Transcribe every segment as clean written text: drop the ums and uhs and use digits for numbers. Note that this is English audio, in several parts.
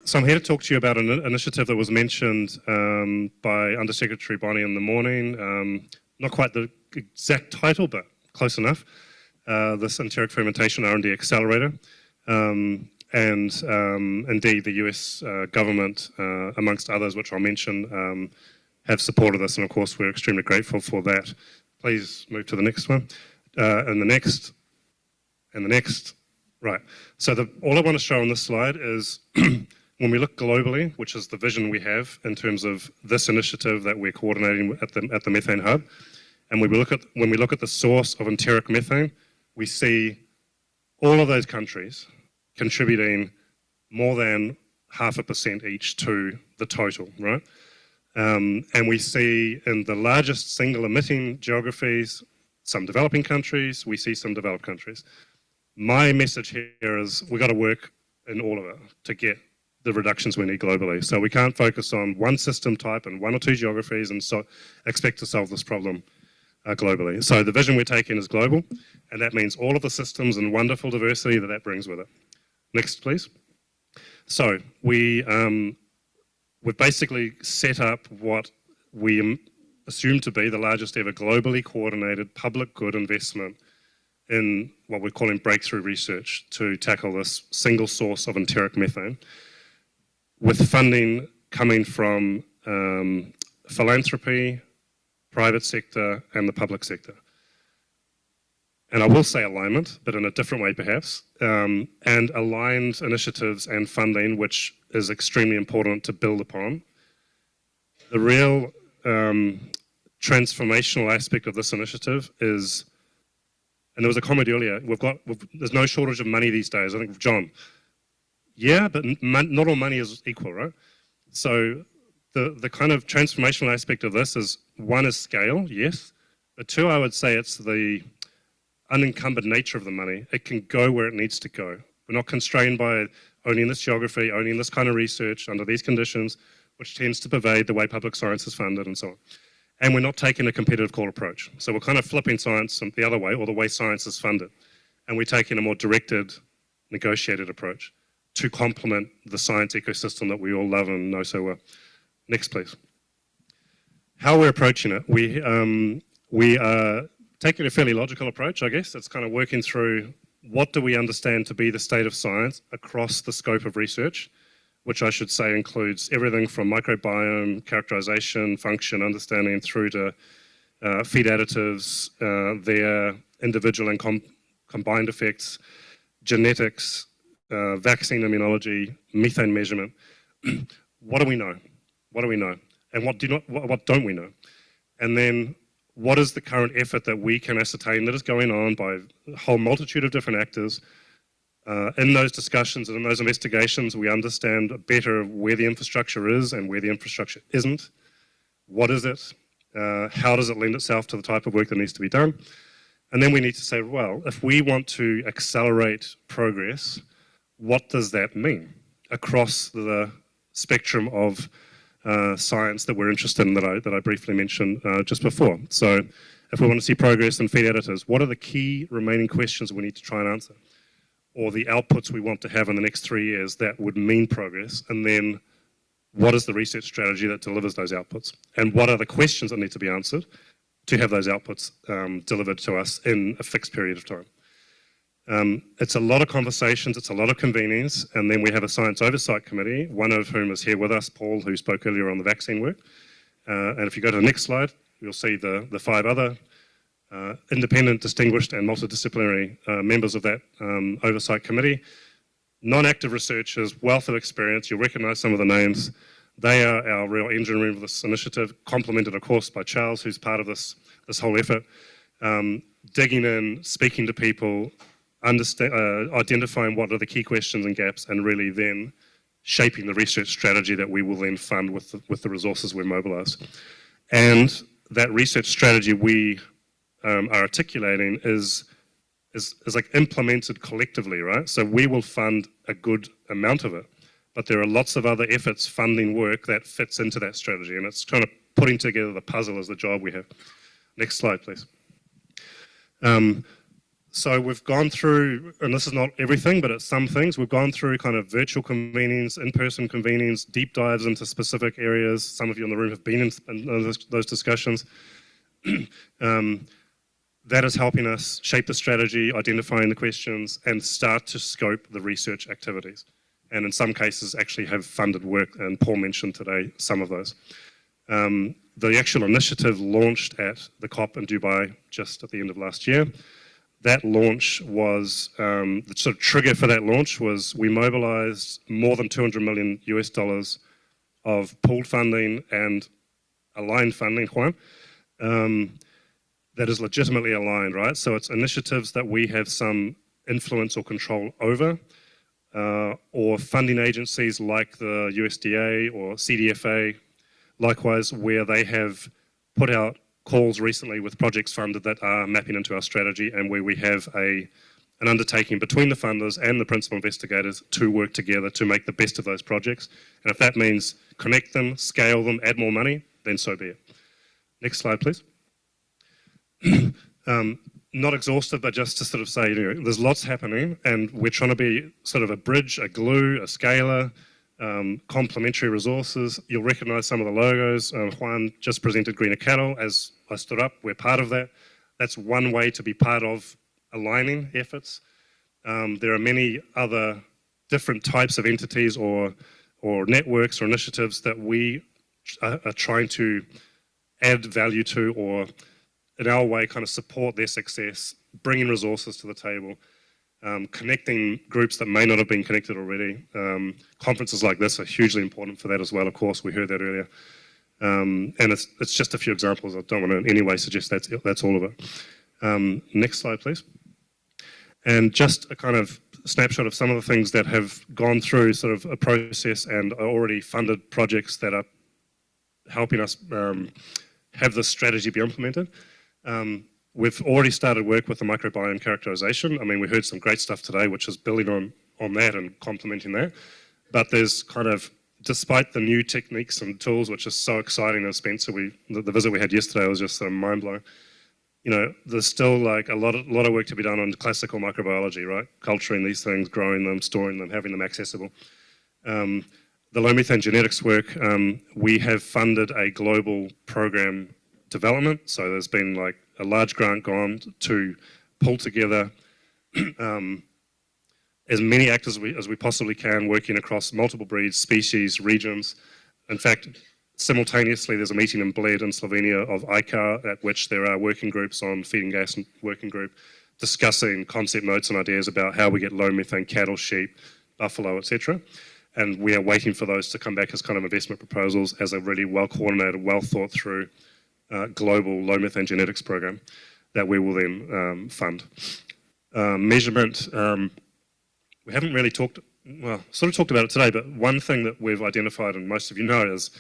So I'm here to talk to you about an initiative that was mentioned by Undersecretary Bonnie in the morning. Not quite the exact title, but close enough. This enteric fermentation R&D accelerator. And indeed the US government, amongst others, which I'll mention, have supported this, and of course we're extremely grateful for that. Please move to the next one, and the next, and the next. Right, so all I want to show on this slide is when we look globally, which is the vision we have in terms of this initiative that we're coordinating at the Methane Hub, and when we look at the source of enteric methane, we see all of those countries contributing more than 0.5% each to the total, right? And we see in the largest single emitting geographies, some developing countries, we see some developed countries. My message here is we've got to work in all of it to get the reductions we need globally. So we can't focus on one system type and one or two geographies and so expect to solve this problem globally. So the vision we're taking is global, and that means all of the systems and wonderful diversity that brings with it. Next, please. So we've basically set up what we assume to be the largest ever globally coordinated public good investment in what we're calling breakthrough research to tackle this single source of enteric methane, with funding coming from philanthropy, private sector, and the public sector. And I will say alignment, but in a different way perhaps, and aligned initiatives and funding, which is extremely important to build upon. The real transformational aspect of this initiative is, and there was a comment earlier, there's no shortage of money these days. I think, John, yeah, but not all money is equal, right? So the kind of transformational aspect of this is, one is scale, yes, but two, I would say it's the unencumbered nature of the money. It can go where it needs to go. We're not constrained by only in this geography, only in this kind of research, under these conditions, which tends to pervade the way public science is funded and so on. And we're not taking a competitive call approach. So we're kind of flipping science the other way, or the way science is funded. And we're taking a more directed, negotiated approach to complement the science ecosystem that we all love and know so well. Next, please. How we're approaching it, we are taking a fairly logical approach, I guess. It's kind of working through what do we understand to be the state of science across the scope of research, which I should say includes everything from microbiome, characterization, function, understanding, through to feed additives, their individual and combined effects, genetics, vaccine immunology, methane measurement. What do we know? What do we know? And what don't we know? And then what is the current effort that we can ascertain that is going on by a whole multitude of different actors? In those discussions and in those investigations, we understand better where the infrastructure is and where the infrastructure isn't. What is it? How does it lend itself to the type of work that needs to be done? And then we need to say, well, if we want to accelerate progress, what does that mean across the spectrum of science that we're interested in, that I briefly mentioned just before? So if we want to see progress in feed editors, what are the key remaining questions we need to try and answer? Or the outputs we want to have in the next 3 years that would mean progress? And then what is the research strategy that delivers those outputs? And what are the questions that need to be answered to have those outputs delivered to us in a fixed period of time? It's a lot of conversations, it's a lot of convenings, and then we have a science oversight committee, one of whom is here with us, Paul, who spoke earlier on the vaccine work. And if you go to the next slide, you'll see the 5 other independent, distinguished and multidisciplinary members of that oversight committee. Non-active researchers, wealth of experience, you'll recognise some of the names. They are our real engine room of this initiative, complemented of course by Charles, who's part of this whole effort. Digging in, speaking to people, identifying what are the key questions and gaps, and really then shaping the research strategy that we will then fund with the resources we mobilise. And that research strategy we are articulating is like implemented collectively, right? So we will fund a good amount of it, but there are lots of other efforts funding work that fits into that strategy, and it's kind of putting together the puzzle as the job we have. Next slide, please. So we've gone through, and this is not everything, but it's some things, we've gone through kind of virtual convenings, in-person convenings, deep dives into specific areas. Some of you in the room have been in those discussions. That is helping us shape the strategy, identifying the questions, and start to scope the research activities. And in some cases actually have funded work, and Paul mentioned today some of those. The actual initiative launched at the COP in Dubai just at the end of last year. That launch was, the sort of trigger for that launch was we mobilized more than 200 million US dollars of pooled funding and aligned funding, Juan, that is legitimately aligned, right? So it's initiatives that we have some influence or control over, or funding agencies like the USDA or CDFA, likewise, where they have put out calls recently with projects funded that are mapping into our strategy, and where we have an undertaking between the funders and the principal investigators to work together to make the best of those projects. And if that means connect them, scale them, add more money, then so be it. Next slide, please. Not exhaustive, but just to sort of say, you know, there's lots happening, and we're trying to be sort of a bridge, a glue, a scaler, complementary resources. You'll recognize some of the logos. Juan just presented Greener Cattle. As I stood up, we're part of that. That's one way to be part of aligning efforts. There are many other different types of entities or networks or initiatives that we are trying to add value to, or in our way kind of support their success, bringing resources to the table, connecting groups that may not have been connected already. Conferences like this are hugely important for that as well, of course, we heard that earlier. And it's just a few examples. I don't want to in any way suggest that's all of it. Next slide, please. And just a kind of snapshot of some of the things that have gone through sort of a process and are already funded projects that are helping us have this strategy be implemented. We've already started work with the microbiome characterization. I mean, we heard some great stuff today, which is building on that and complementing that. But there's kind of, despite the new techniques and tools, which is so exciting, as Spencer, the visit we had yesterday was just mind-blowing. You know, there's still like a lot of work to be done on classical microbiology, right? Culturing these things, growing them, storing them, having them accessible. The low methane genetics work, we have funded a global program development. So there's been like a large grant gone to pull together as many actors as we possibly can, working across multiple breeds, species, regions. In fact, simultaneously, there's a meeting in Bled in Slovenia of ICAR, at which there are working groups on feeding gas and working group discussing concept notes and ideas about how we get low methane cattle, sheep, buffalo, etc. And we are waiting for those to come back as kind of investment proposals as a really well coordinated, well thought through global low methane genetics program that we will then fund. Measurement, we haven't really talked, well, sort of talked about it today, but one thing that we've identified, and most of you know, is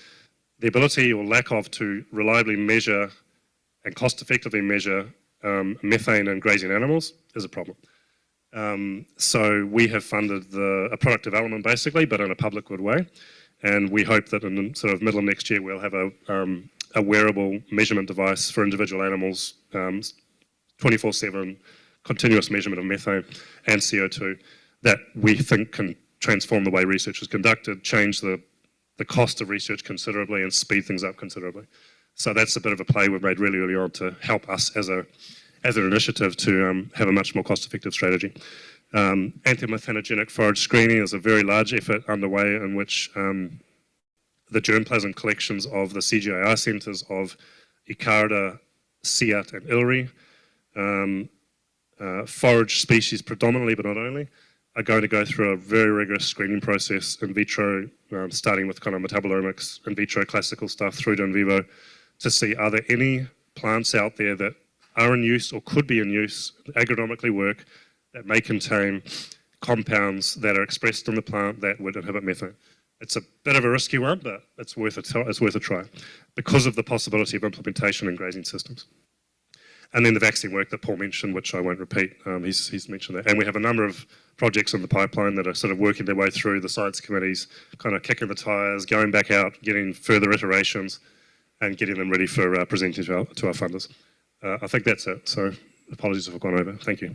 the ability or lack of to reliably measure and cost effectively measure methane in grazing animals is a problem. So we have funded a product development basically, but in a public good way. And we hope that in the sort of middle of next year, we'll have a wearable measurement device for individual animals, 24/7 continuous measurement of methane and CO2 that we think can transform the way research is conducted, change the cost of research considerably and speed things up considerably. So that's a bit of a play we've made really early on to help us as an initiative to have a much more cost-effective strategy. Anti-methanogenic forage screening is a very large effort underway in which the germplasm collections of the CGIR centres of Icarda, Siat and Ilri, forage species predominantly but not only, are going to go through a very rigorous screening process in vitro, starting with kind of metabolomics, in vitro classical stuff through to in vivo, to see are there any plants out there that are in use or could be in use, agronomically work, that may contain compounds that are expressed in the plant that would inhibit methane. It's a bit of a risky one, but it's worth a try because of the possibility of implementation in grazing systems. And then the vaccine work that Paul mentioned, which I won't repeat, he's mentioned that. And we have a number of projects in the pipeline that are sort of working their way through the science committees, kind of kicking the tires, going back out, getting further iterations, and getting them ready for presenting to our funders. I think that's it. So apologies if I've gone over. Thank you.